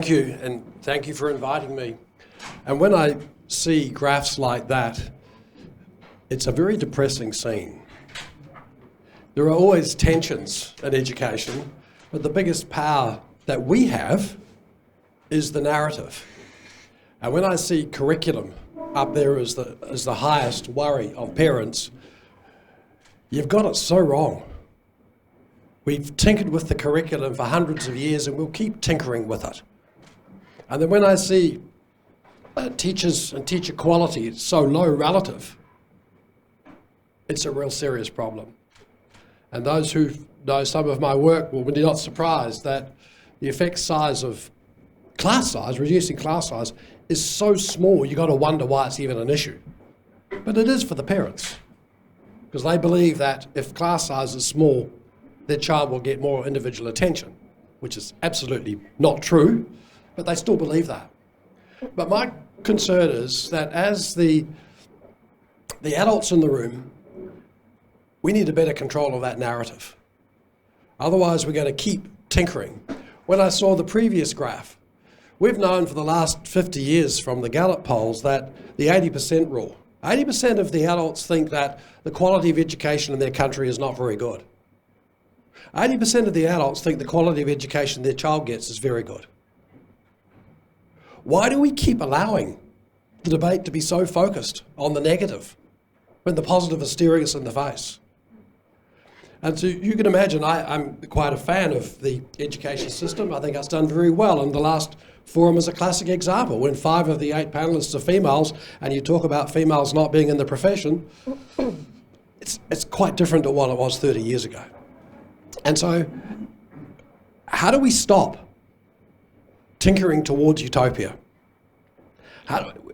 Thank you, and thank you for inviting me. And when I see graphs like that, it's a very depressing scene. There are always tensions in education, but the biggest power that we have is the narrative. And when I see curriculum up there as the highest worry of parents, you've got it so wrong. We've tinkered with the curriculum for hundreds of years and we'll keep tinkering with it. And then when I see teachers and teacher quality so low relative, it's a real serious problem. And those who know some of my work will be not surprised that the effect size of class size, reducing class size, is so small you've got to wonder why it's even an issue. But it is for the parents, because they believe that if class size is small, their child will get more individual attention, which is absolutely not true, but they still believe that. But my concern is that as the adults in the room, we need a better control of that narrative. Otherwise, we're going to keep tinkering. When I saw the previous graph, we've known for the last 50 years from the Gallup polls that the 80% rule, 80% of the adults think that the quality of education in their country is not very good. 80% of the adults think the quality of education their child gets is very good. Why do we keep allowing the debate to be so focused on the negative when the positive is staring us in the face? And so you can imagine, I'm quite a fan of the education system. I think it's done very well, and the last forum is a classic example. When 5 of the 8 panelists are females, and you talk about females not being in the profession, it's quite different to what it was 30 years ago. And so, how do we stop tinkering towards utopia?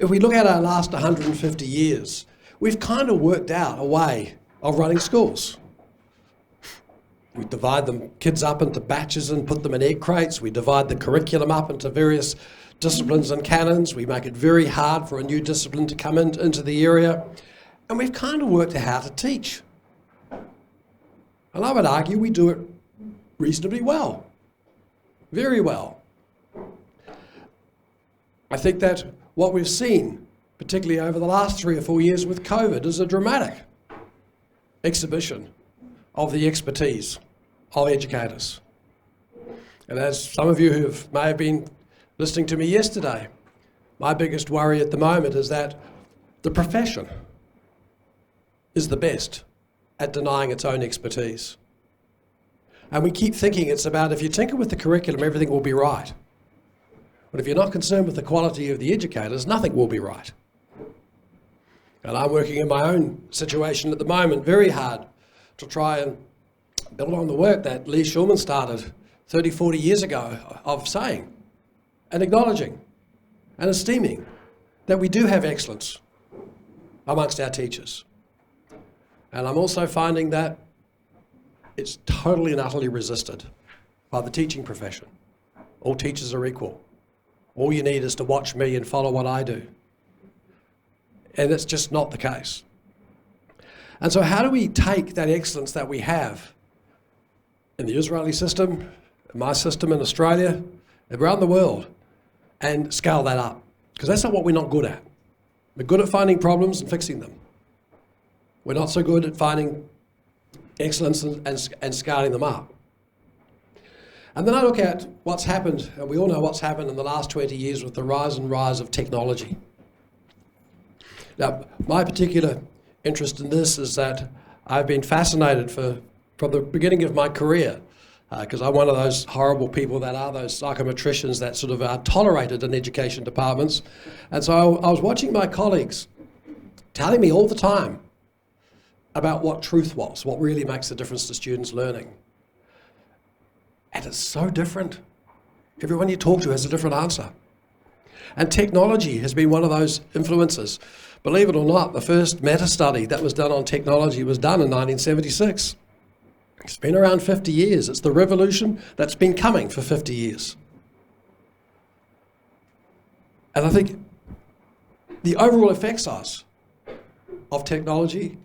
If we look at our last 150 years, we've kind of worked out a way of running schools. We divide the kids up into batches and put them in egg crates. We divide the curriculum up into various disciplines and canons. We make it very hard for a new discipline to come into the area. And we've kind of worked out how to teach. And I would argue we do it reasonably well, very well. I think that what we've seen, particularly over the last 3 or 4 years with COVID, is a dramatic exhibition of the expertise of educators. And as some of you who may have been listening to me yesterday, my biggest worry at the moment is that the profession is the best at denying its own expertise. And we keep thinking it's about if you tinker with the curriculum, everything will be right. But if you're not concerned with the quality of the educators, nothing will be right. And I'm working in my own situation at the moment very hard to try and build on the work that Lee Schulman started 30, 40 years ago of saying and acknowledging and esteeming that we do have excellence amongst our teachers. And I'm also finding that it's totally and utterly resisted by the teaching profession. All teachers are equal. All you need is to watch me and follow what I do. And it's just not the case. And so how do we take that excellence that we have in the Israeli system, in my system in Australia, around the world, and scale that up? Because that's not what we're not good at. We're good at finding problems and fixing them. We're not so good at finding excellence and scaling them up. And then I look at what's happened, and we all know what's happened in the last 20 years with the rise of technology. Now, my particular interest in this is that I've been fascinated from the beginning of my career, because I'm one of those horrible people that are those psychometricians that sort of are tolerated in education departments. And so I was watching my colleagues telling me all the time about what truth was, what really makes a difference to students' learning. And it's so different. Everyone you talk to has a different answer. And technology has been one of those influences. Believe it or not, the first meta-study that was done on technology was done in 1976. It's been around 50 years. It's the revolution that's been coming for 50 years. And I think the overall effect size of technology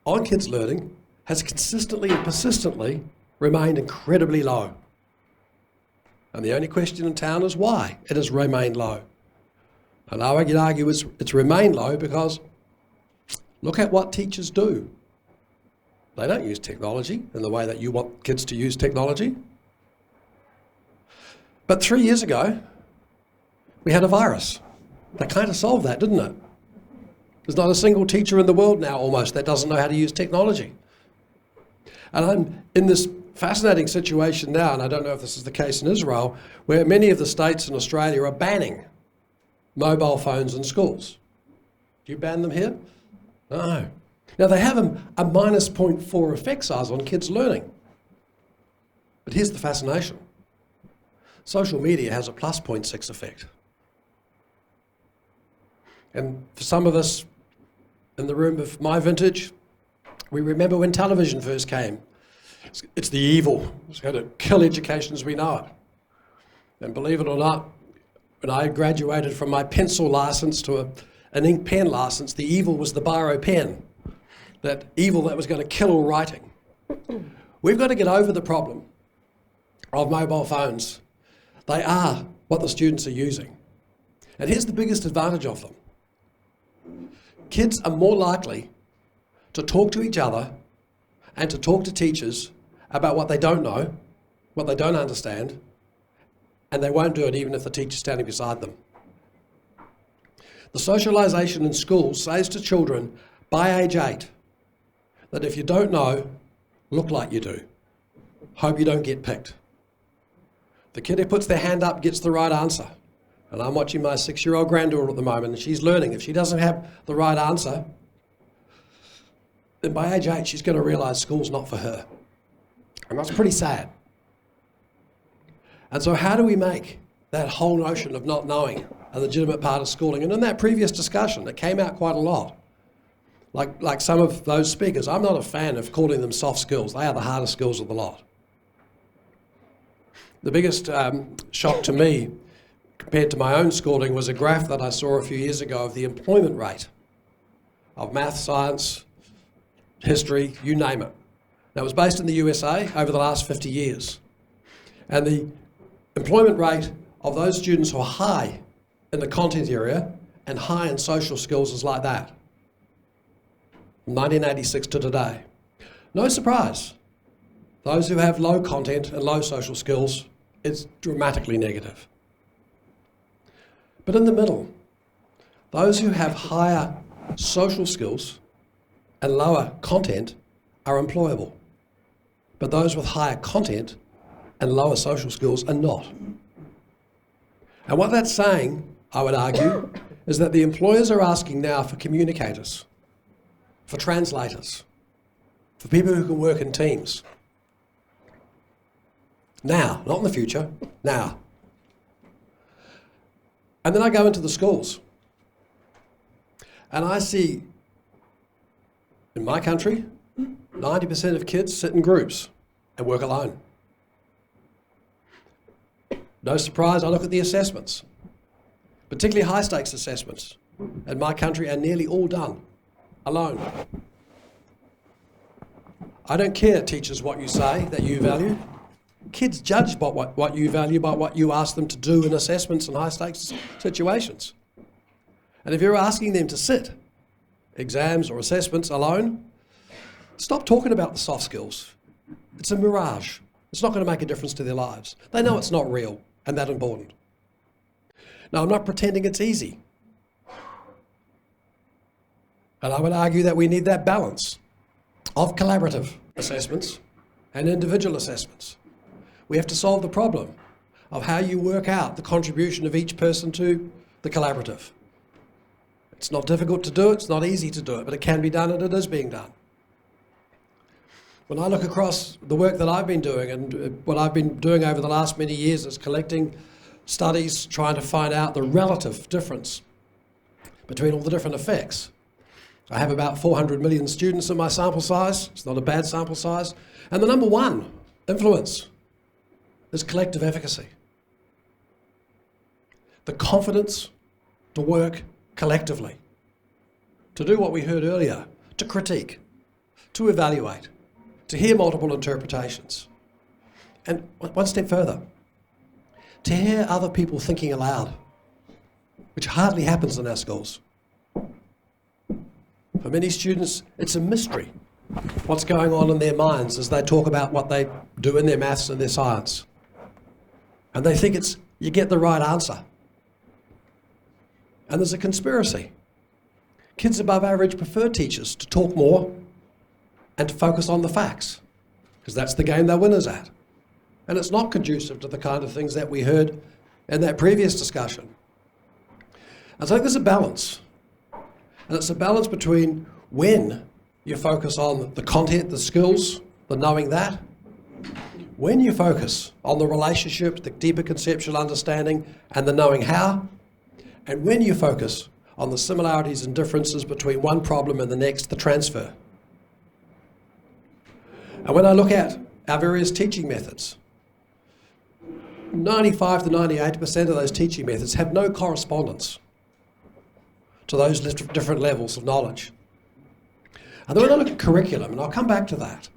on kids' learning has consistently and persistently remained incredibly low. And the only question in town is why it has remained low. And I would argue it's remained low because look at what teachers do. They don't use technology in the way that you want kids to use technology. But 3 years ago, we had a virus. That kind of solved that, didn't it? There's not a single teacher in the world now almost that doesn't know how to use technology. And I'm in this fascinating situation now, and I don't know if this is the case in Israel, where many of the states in Australia are banning mobile phones in schools. Do you ban them here? No. Now they have a minus 0.4 effect size on kids' learning. But here's the fascination. Social media has a plus 0.6 effect. And for some of us in the room of my vintage, we remember when television first came. It's the evil. It's going to kill education as we know it. And believe it or not, when I graduated from my pencil license to an ink pen license, the evil was the biro pen. That evil that was going to kill all writing. We've got to get over the problem of mobile phones. They are what the students are using. And here's the biggest advantage of them. Kids are more likely to talk to each other and to talk to teachers about what they don't know, what they don't understand, and they won't do it even if the teacher's standing beside them. The socialisation in schools says to children by age 8 that if you don't know, look like you do. Hope you don't get picked. The kid who puts their hand up gets the right answer. And I'm watching my 6-year-old granddaughter at the moment, and she's learning. If she doesn't have the right answer, then by age 8, she's going to realise school's not for her. And that's pretty sad. And so how do we make that whole notion of not knowing a legitimate part of schooling? And in that previous discussion, it came out quite a lot. Like some of those speakers, I'm not a fan of calling them soft skills. They are the hardest skills of the lot. The biggest shock to me compared to my own schooling was a graph that I saw a few years ago of the employment rate of math, science, history, you name it. That was based in the USA over the last 50 years. And the employment rate of those students who are high in the content area and high in social skills is like that. From 1986 to today. No surprise. Those who have low content and low social skills, it's dramatically negative. But in the middle, those who have higher social skills and lower content are employable. But those with higher content and lower social skills are not. And what that's saying, I would argue, is that the employers are asking now for communicators, for translators, for people who can work in teams. Now, not in the future, now. And then I go into the schools. And I see, in my country, 90% of kids sit in groups and work alone. No surprise, I look at the assessments, particularly high-stakes assessments. In my country are nearly all done alone. I don't care, teachers, what you say that you value. Kids judge by what you value by what you ask them to do in assessments and high-stakes situations. And if you're asking them to sit exams or assessments alone, stop talking about the soft skills. It's a mirage. It's not going to make a difference to their lives. They know it's not real and that important. Now, I'm not pretending it's easy. And I would argue that we need that balance of collaborative assessments and individual assessments. We have to solve the problem of how you work out the contribution of each person to the collaborative. It's not difficult to do, it's not easy to do it, but it can be done and it is being done. When I look across the work that I've been doing and what I've been doing over the last many years is collecting studies, trying to find out the relative difference between all the different effects. I have about 400 million students in my sample size. It's not a bad sample size. And the number one influence is collective efficacy. The confidence to work collectively, to do what we heard earlier, to critique, to evaluate, to hear multiple interpretations. And one step further, to hear other people thinking aloud, which hardly happens in our schools. For many students, it's a mystery what's going on in their minds as they talk about what they do in their maths and their science. And they think you get the right answer. And there's a conspiracy. Kids above average prefer teachers to talk more and to focus on the facts, because that's the game they're winners at. And it's not conducive to the kind of things that we heard in that previous discussion. And so I think there's a balance. And it's a balance between when you focus on the content, the skills, the knowing that, when you focus on the relationship, the deeper conceptual understanding, and the knowing how, and when you focus on the similarities and differences between one problem and the next, the transfer. And when I look at our various teaching methods, 95 to 98% of those teaching methods have no correspondence to those different levels of knowledge. And then when I look at curriculum, and I'll come back to that,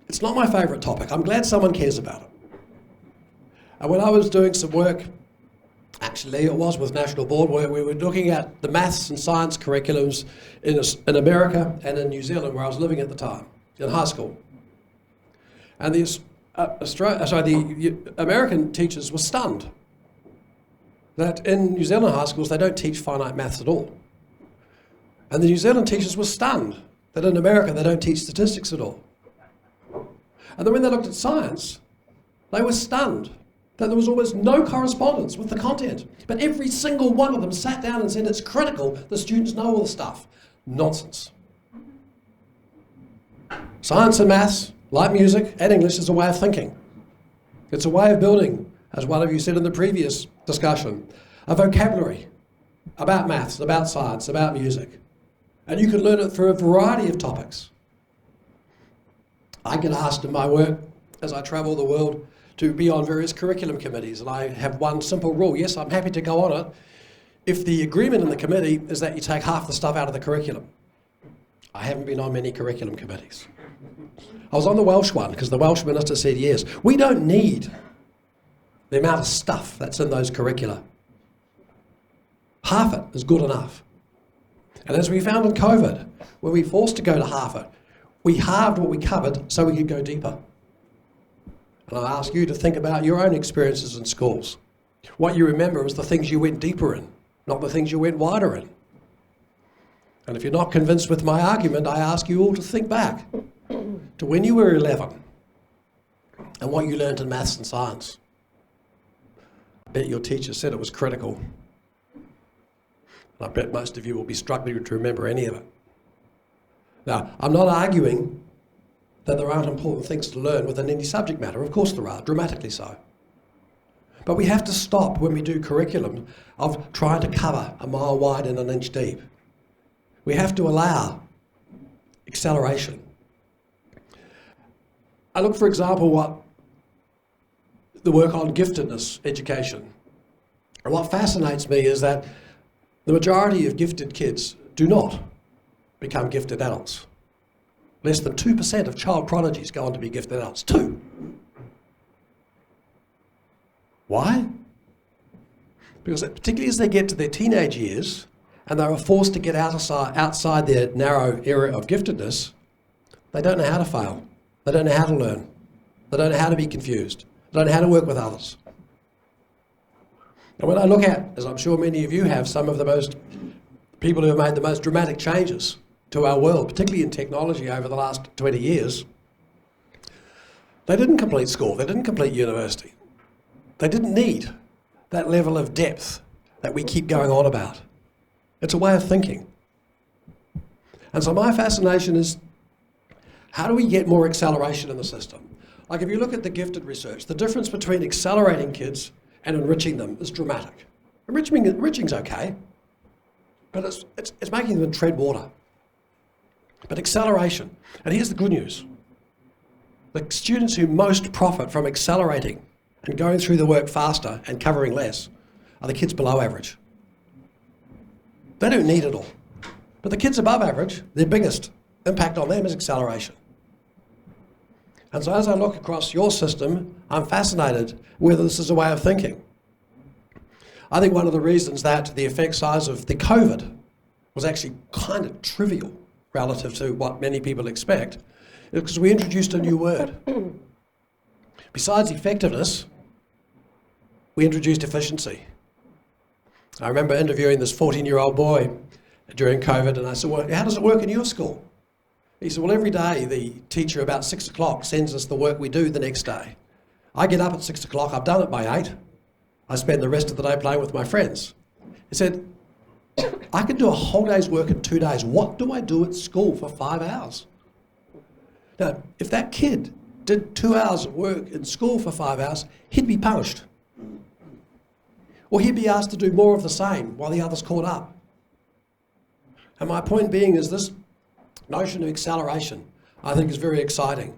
it's not my favourite topic. I'm glad someone cares about it. And when I was doing some work, actually it was with National Board, where we were looking at the maths and science curriculums in America and in New Zealand, where I was living at the time, in high school. And the American teachers were stunned that in New Zealand high schools they don't teach finite maths at all. And the New Zealand teachers were stunned that in America they don't teach statistics at all. And then when they looked at science, they were stunned that there was almost no correspondence with the content. But every single one of them sat down and said it's critical the students know all the stuff. Nonsense. Science and maths, like music and English, is a way of thinking. It's a way of building, as one of you said in the previous discussion, a vocabulary about maths, about science, about music. And you can learn it through a variety of topics. I get asked in my work, as I travel the world, to be on various curriculum committees, and I have one simple rule. Yes, I'm happy to go on it if the agreement in the committee is that you take half the stuff out of the curriculum. I haven't been on many curriculum committees. I was on the Welsh one because the Welsh minister said, yes, we don't need the amount of stuff that's in those curricula. Half it is good enough. And as we found in COVID, when we were forced to go to half it, we halved what we covered so we could go deeper. And I ask you to think about your own experiences in schools. What you remember is the things you went deeper in, not the things you went wider in. And if you're not convinced with my argument, I ask you all to think back to when you were 11 and what you learned in maths and science. I bet your teacher said it was critical. And I bet most of you will be struggling to remember any of it. Now, I'm not arguing that there aren't important things to learn within any subject matter. Of course there are, dramatically so. But we have to stop when we do curriculum of trying to cover a mile wide and an inch deep. We have to allow acceleration. I look, for example, what the work on giftedness education. And what fascinates me is that the majority of gifted kids do not become gifted adults. Less than 2% of child prodigies go on to be gifted adults. 2. Why? Because particularly as they get to their teenage years and they are forced to get outside their narrow area of giftedness, they don't know how to fail. They don't know how to learn. They don't know how to be confused. They don't know how to work with others. And when I look at, as I'm sure many of you have, some of the most people who have made the most dramatic changes to our world, particularly in technology over the last 20 years, they didn't complete school, they didn't complete university. They didn't need that level of depth that we keep going on about. It's a way of thinking. And so my fascination is, how do we get more acceleration in the system? Like if you look at the gifted research, the difference between accelerating kids and enriching them is dramatic. Enriching's okay, but it's making them tread water. But acceleration, and here's the good news. The students who most profit from accelerating and going through the work faster and covering less are the kids below average. They don't need it all. But the kids above average, their biggest impact on them is acceleration. And so as I look across your system, I'm fascinated whether this is a way of thinking. I think one of the reasons that the effect size of the COVID was actually kind of trivial relative to what many people expect is because we introduced a new word. Besides effectiveness, we introduced efficiency. I remember interviewing this 14-year-old boy during COVID, and I said, well, how does it work in your school? He said, well, every day the teacher about 6 o'clock sends us the work we do the next day. I get up at 6 o'clock, I've done it by 8. I spend the rest of the day playing with my friends. He said, I can do a whole day's work in 2 days. What do I do at school for 5 hours? Now, if that kid did 2 hours of work in school for 5 hours, he'd be punished. Or he'd be asked to do more of the same while the others caught up. And my point being is this notion of acceleration, I think, is very exciting.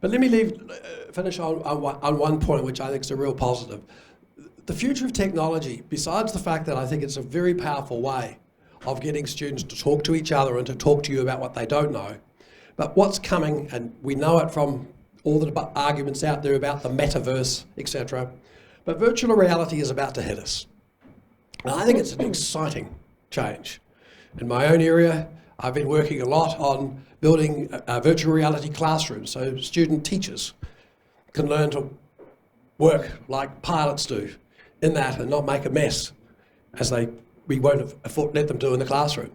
But let me finish on one point which I think is a real positive. The future of technology, besides the fact that I think it's a very powerful way of getting students to talk to each other and to talk to you about what they don't know, but what's coming, and we know it from all the arguments out there about the metaverse, etc., but virtual reality is about to hit us. And I think it's an exciting change. In my own area, I've been working a lot on building virtual reality classrooms so student teachers can learn to work like pilots do in that and not make a mess as we won't let them do in the classroom.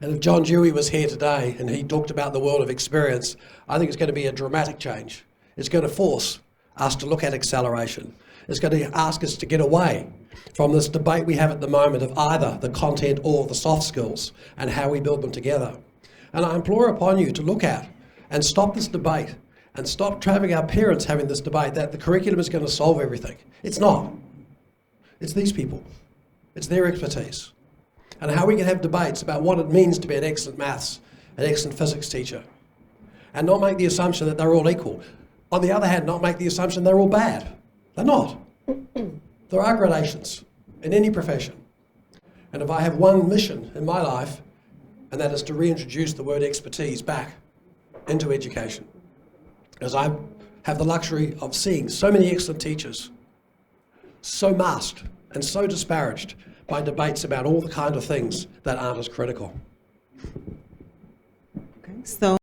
And if John Dewey was here today and he talked about the world of experience, I think it's going to be a dramatic change. It's going to force us to look at acceleration. It's going to ask us to get away from this debate we have at the moment of either the content or the soft skills and how we build them together. And I implore upon you to look at and stop this debate and stop having our parents having this debate that the curriculum is going to solve everything. It's not. It's these people. It's their expertise. And how we can have debates about what it means to be an excellent maths, an excellent physics teacher, and not make the assumption that they're all equal. On the other hand, not make the assumption they're all bad. They're not. There are gradations in any profession. And if I have one mission in my life, and that is to reintroduce the word expertise back into education, as I have the luxury of seeing so many excellent teachers so masked and so disparaged by debates about all the kind of things that aren't as critical. Okay, so